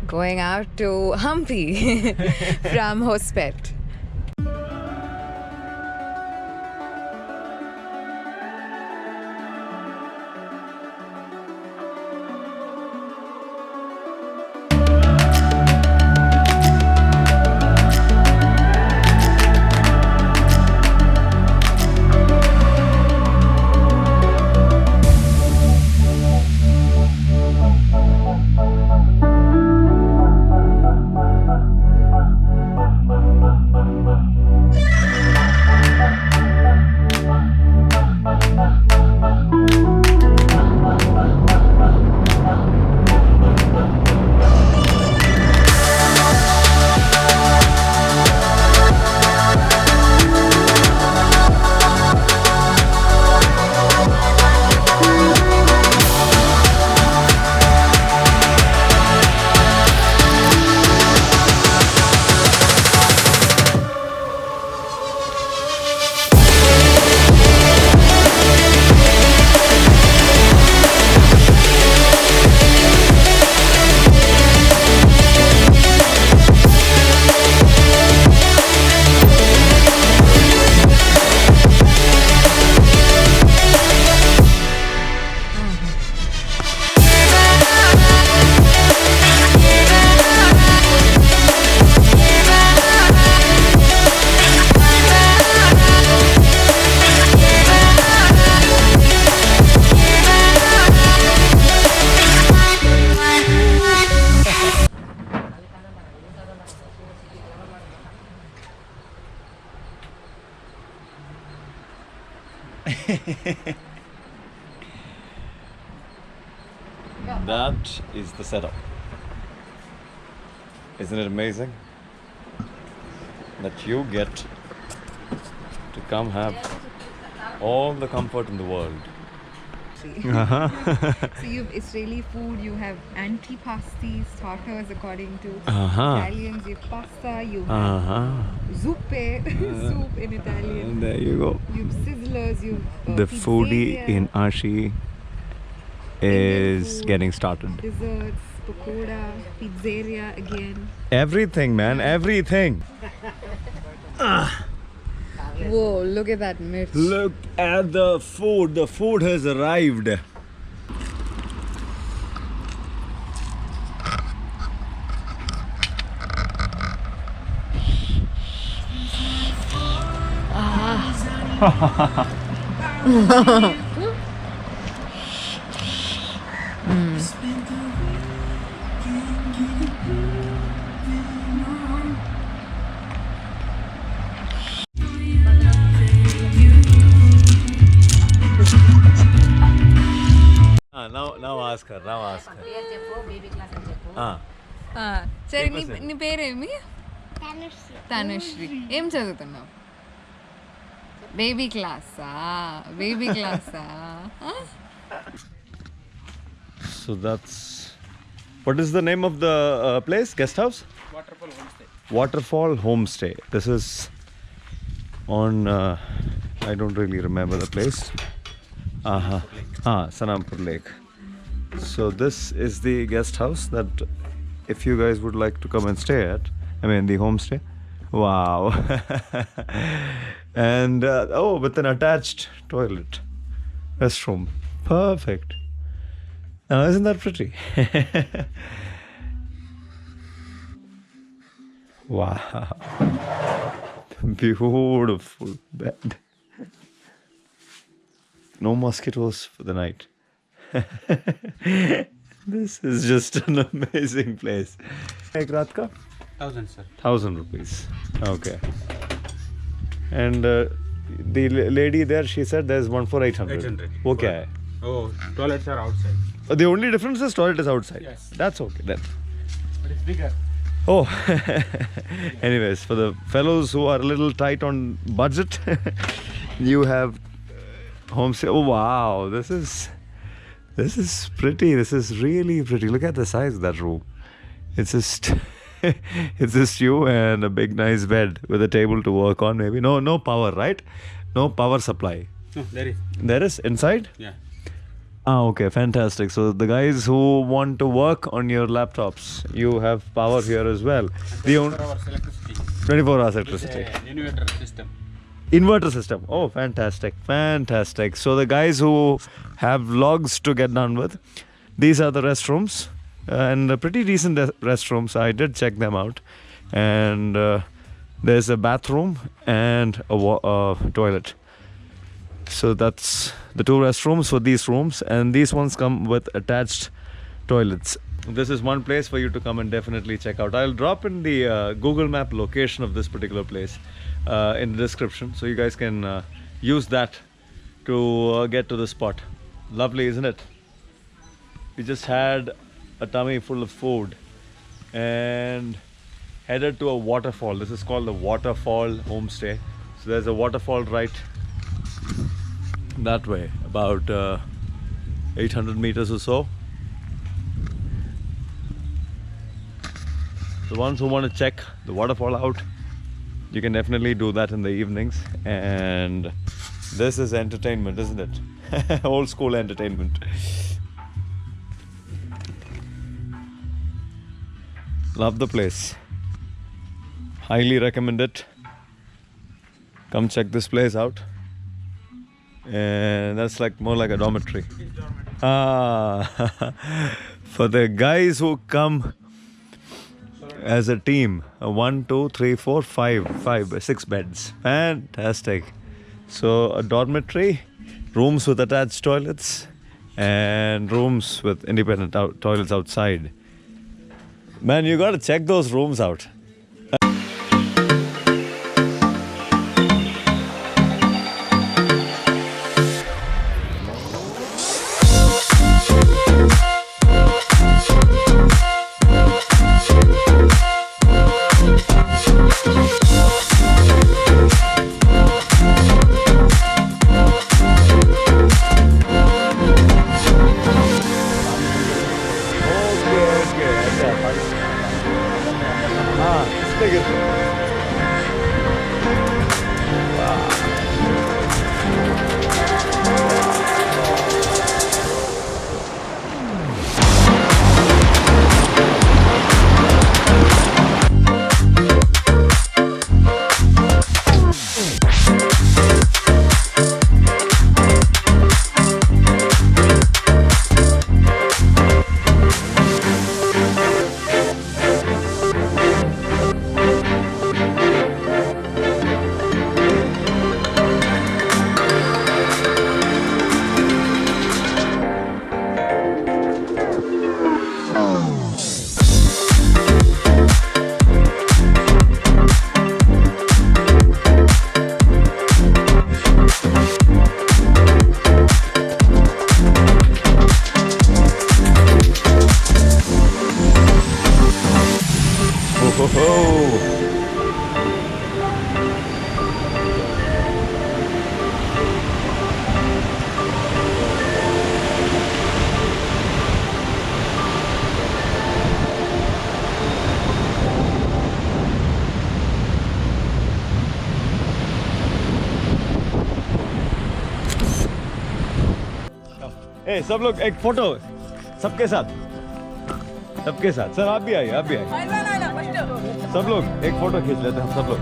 Going out to Hampi from Hospet. That is the setup. Isn't it amazing that you get to come have all the comfort in the world? So you have Israeli food, you have antipasti, starters according to Italians, you have pasta, you have zuppe, soup in Italian. And there you go. You have sizzlers, you have The foodie in Ashi is food, getting started. desserts, pakoda, pizzeria again. Everything, man, everything. Whoa, look at that mirch. Look at the food. The food has arrived. Now ask her. సరే నీ పేరేమి? తనుశ్రీ. ఏం చదువుతున్నావు? Baby క్లాసా? So that's... What is the name of the place? Guest house? Waterfall Homestay. This is on... I don't really remember the place. Sanapur Lake. So this is the guest house that if you guys would like to come and stay at, I mean the homestay. Wow. And with an attached toilet, restroom. Perfect. Now isn't that pretty? Wow. Beautiful bed. No mosquitoes for the night. This is just an amazing place. Ek raat ka? 1,000, sir. 1,000 rupees. Okay. And the lady there, she said there's one for 800. 800. Wo kya hai? Oh, toilets are outside. The only difference is toilet is outside. Yes. That's okay then. But it's bigger. Oh, anyways, for the fellows who are a little tight on budget, you have homestay. Oh wow, this is pretty. This is really pretty. Look at the size of that room. It's just it's just you and a big nice bed with a table to work on. Maybe no power, right? No power supply. No, there is. There is inside. Yeah. Okay, fantastic. So the guys who want to work on your laptops, you have power here as well. The 24 hours electricity. 24 hours It's electricity. a inverter system. Inverter system. Oh, fantastic. Fantastic. So the guys who have logs to get done with, these are the restrooms and pretty decent restrooms. I did check them out. And there's a bathroom and a toilet. So that's the two restrooms for these rooms, and these ones come with attached toilets. This is one place for you to come and definitely check out. I'll drop in the Google Map location of this particular place in the description, so you guys can use that to get to the spot. Lovely, isn't it? We just had a tummy full of food and headed to a waterfall. This is called the Waterfall Homestay. So there's a waterfall right that way, about 800 meters or so. The ones who want to check the waterfall out, you can definitely do that in the evenings. And this is entertainment, isn't it? Old school entertainment. Love the place. Highly recommend it. Come check this place out. And that's like more like a dormitory. For the guys who come as a team, 1, 2, 3, 4, 5, 6 beds. Fantastic. So a dormitory, rooms with attached toilets, and rooms with independent toilets outside. Man, you gotta check those rooms out. ए सब लोग एक photo सबके साथ sir आप भी आइए सब लोग एक फोटो खींच लेते हैं हम सब लोग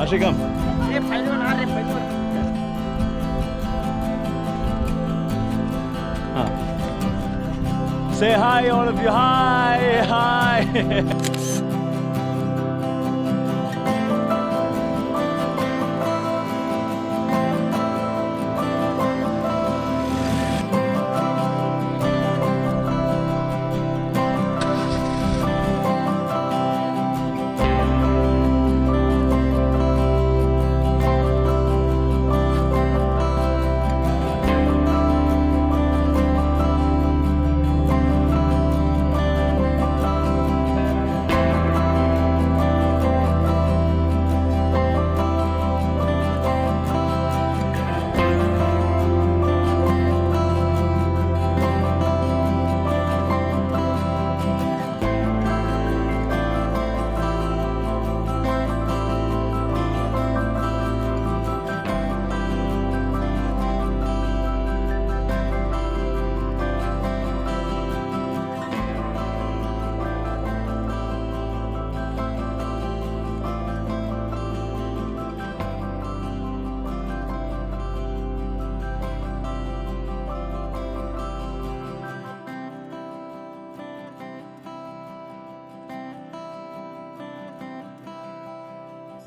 आशिकम हाँ say hi all of you hi